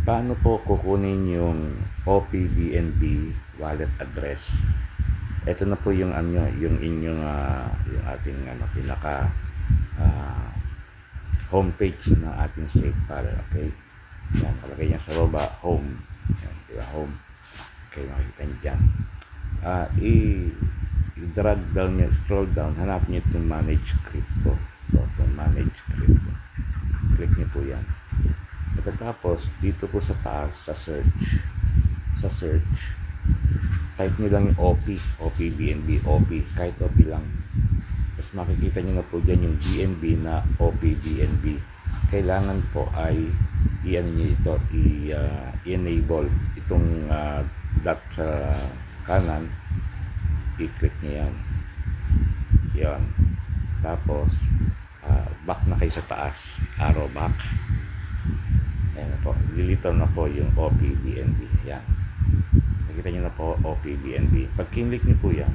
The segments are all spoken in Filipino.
Paano po kukunin yung OPBNB wallet address? Ito na po yung yung inyong yung ating pinaka homepage ng ating SafePal. Okay? Yan, kalagay yan sa baba, home. Yan, diba, home. Okay, makikita niyo dyan. I-drag down nyo, scroll down, hanap nyo itong manage crypto. Itong manage crypto. Click nyo po yan. Pagkatapos, dito po sa taas, sa search, type nyo lang yung OPBNB, kahit OP lang. Tapos makikita nyo na po dyan yung BNB na OPBNB. Kailangan po ay i-enable itong dot sa kanan, i-click nyo yan. Yan. Tapos, back na kayo sa taas, arrow back. Ayan na po, lilitaw na po yung OPBNB. Yan. Nakita nyo na po OPBNB. Pag kinlik nyo po yan,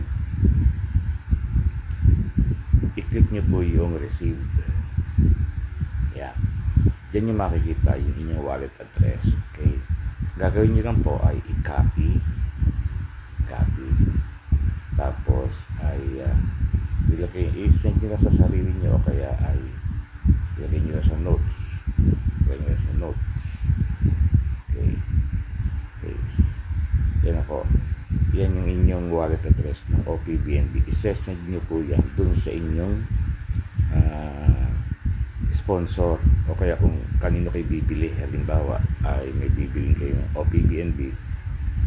i-click nyo po yung received. Yan. Diyan nyo makikita yung inyong wallet address. Okay. Gagawin nyo lang po ay i-copy. Tapos ay i-send nyo na sa sarili nyo o kaya ay ilagay nyo na sa notes. Okay. Yan ako. Yan yung inyong wallet address ng OPBNB. I-send nyo po yan dun sa inyong sponsor o kaya kung kanino kayo bibili. Halimbawa ay may bibiling kayo ng OPBNB,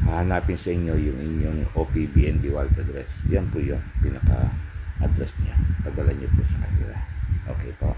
hahanapin sa inyo yung inyong OPBNB wallet address. Yan po yung pinaka address niya. Padala nyo po sa kanila. Okay po.